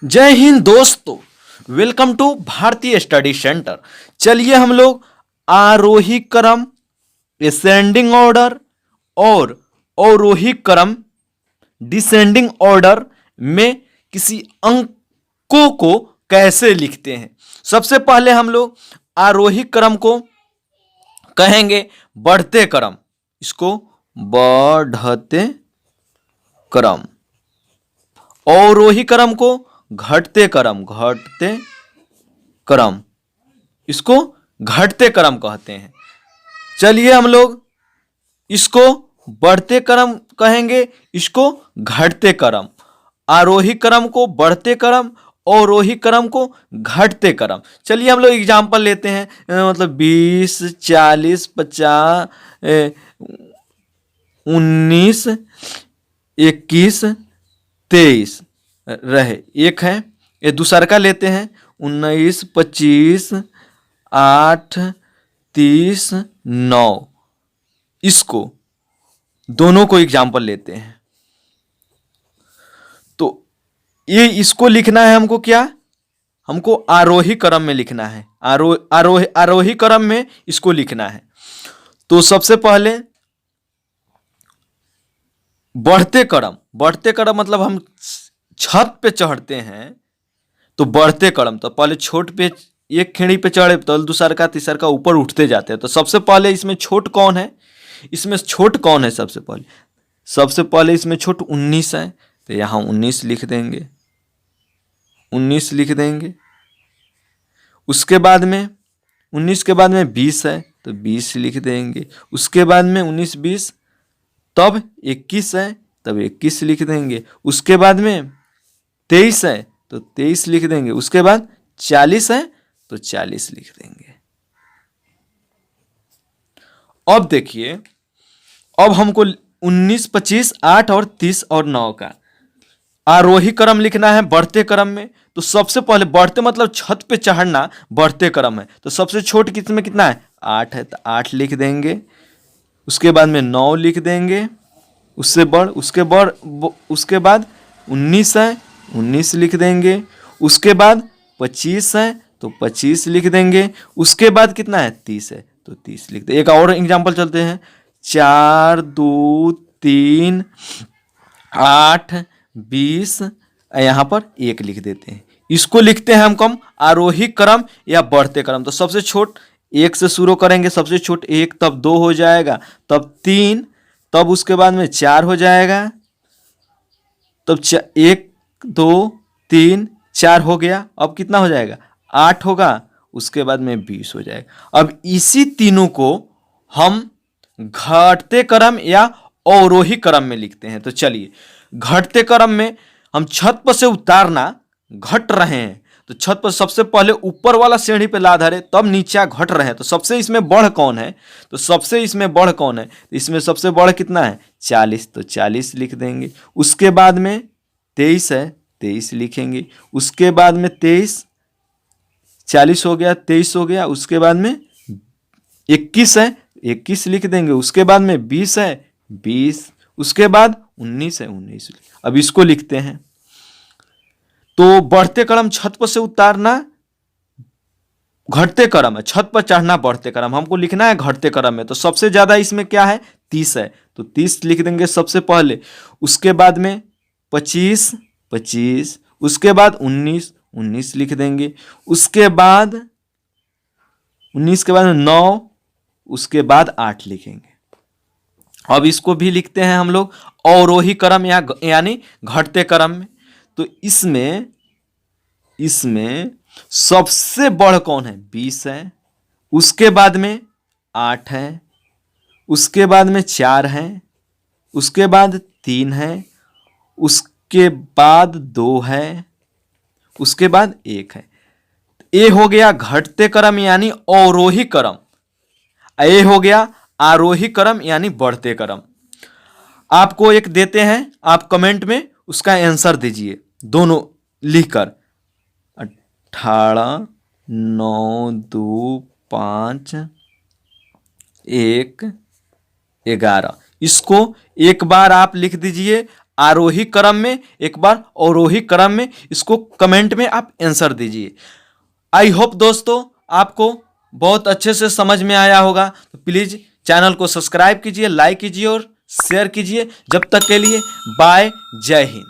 जय हिंद दोस्तों। Welcome to भारतीय स्टडी सेंटर। चलिए हम लोग आरोही क्रम, असेंडिंग ऑर्डर और अवरोही क्रम डिसेंडिंग ऑर्डर में किसी अंकों को कैसे लिखते हैं। सबसे पहले हम लोग आरोही क्रम को कहेंगे बढ़ते क्रम, इसको बढ़ते क्रम। अवरोही क्रम को घटते क्रम, घटते क्रम, इसको घटते क्रम कहते हैं। चलिए हम लोग इसको बढ़ते क्रम कहेंगे, इसको घटते क्रम। आरोही क्रम को बढ़ते क्रम, अवरोही क्रम को घटते क्रम। चलिए हम लोग एग्जाम्पल लेते हैं, मतलब 20, 40, 50, 19, 21, 23 रहे, एक है। ये दूसरा का लेते हैं 19, 25, 8, 30, 9। इसको दोनों को एग्जाम्पल लेते हैं। तो ये इसको लिखना है हमको, क्या हमको आरोही क्रम में लिखना है। आरोही क्रम में इसको लिखना है। तो सबसे पहले बढ़ते क्रम, बढ़ते क्रम मतलब हम छत पे चढ़ते हैं तो बढ़ते क्रम। तो पहले छोट पे एक खिड़ी पे चढ़े तो दूसरा का तीसरा का ऊपर उठते जाते हैं। तो सबसे पहले इसमें छोट कौन है, इसमें छोट कौन है? सबसे पहले इसमें छोट 19 है, तो यहाँ 19 लिख देंगे, 19 लिख देंगे। उसके बाद में 19 के बाद में 20 है तो 20 लिख देंगे। उसके बाद में 19, 20, तब 21 है तब 21 लिख देंगे। उसके बाद में 23 है तो 23 लिख देंगे। उसके बाद 40 है तो 40 लिख देंगे। अब देखिए, अब हमको 19, 25, 8 और 30 और 9 का आरोही क्रम लिखना है बढ़ते क्रम में। तो सबसे पहले बढ़ते मतलब छत पे चढ़ना बढ़ते क्रम है। तो सबसे छोट किसमें कितना है? 8 है तो 8 लिख देंगे। उसके बाद में 9 लिख देंगे। उसके बाद 19 है, 19 लिख देंगे। उसके बाद 25 है तो 25 लिख देंगे। उसके बाद कितना है? 30 है तो 30 लिख देंगे। एक और एग्जांपल चलते हैं, 4, 2, 3, 8, 20, यहाँ पर 1 लिख देते हैं। इसको लिखते हैं हम आरोही क्रम या बढ़ते क्रम। तो सबसे छोट 1 से शुरू करेंगे, सबसे छोट 1, तब 2 हो जाएगा, तब 3, तब उसके बाद में 4 हो जाएगा, तब 1, 2, 3, 4 हो गया। अब कितना हो जाएगा? 8 होगा। उसके बाद में 20 हो जाएगा। अब इसी तीनों को हम घटते क्रम या अवरोही क्रम में लिखते हैं। तो चलिए, घटते क्रम में हम छत पर से उतारना, घट रहे हैं तो छत पर सबसे पहले ऊपर वाला सीढ़ी पे ला धरे, तब नीचे घट रहे हैं। तो सबसे इसमें बढ़ कौन है? तो सबसे इसमें बढ़ कौन है? तो इसमें सबसे बढ़ कितना है? 40, तो 40 लिख देंगे। उसके बाद में 23 है, 23 लिखेंगे। उसके बाद में 23, 40 हो गया, 23 हो गया। उसके बाद में 21 है, 21 लिख देंगे। उसके बाद में 20 है, 20। उसके बाद 19 है, 19। अब इसको लिखते हैं। तो बढ़ते क्रम छत पर से उतारना घटते क्रम है, छत पर चढ़ना बढ़ते क्रम। हमको लिखना है घटते क्रम में। तो सबसे ज्यादा इसमें क्या है? 30 है तो 30 लिख देंगे सबसे पहले। उसके बाद में 25, 25। उसके बाद 19, 19 लिख देंगे। उसके बाद 19 के बाद 9, उसके बाद 8 लिखेंगे। अब इसको भी लिखते हैं हम लोग अवरोही क्रम यानी घटते क्रम में। तो इसमें सबसे बढ़ कौन है? 20 है। उसके बाद में 8 है। उसके बाद में 4 है। उसके बाद 3 है। उसके बाद 2 है। उसके बाद 1 है। ये हो गया घटते क्रम यानी अवरोही क्रम। ये हो गया आरोही क्रम यानी बढ़ते क्रम। आपको एक देते हैं, आप कमेंट में उसका आंसर दीजिए दोनों लिखकर। 18, 9, 2, 5, 1, 11। इसको एक बार आप लिख दीजिए आरोही क्रम में, एक बार अवरोही क्रम में, इसको कमेंट में आप आंसर दीजिए। आई होप दोस्तों आपको बहुत अच्छे से समझ में आया होगा। तो प्लीज़ चैनल को सब्सक्राइब कीजिए, लाइक कीजिए और शेयर कीजिए। जब तक के लिए बाय, जय हिंद।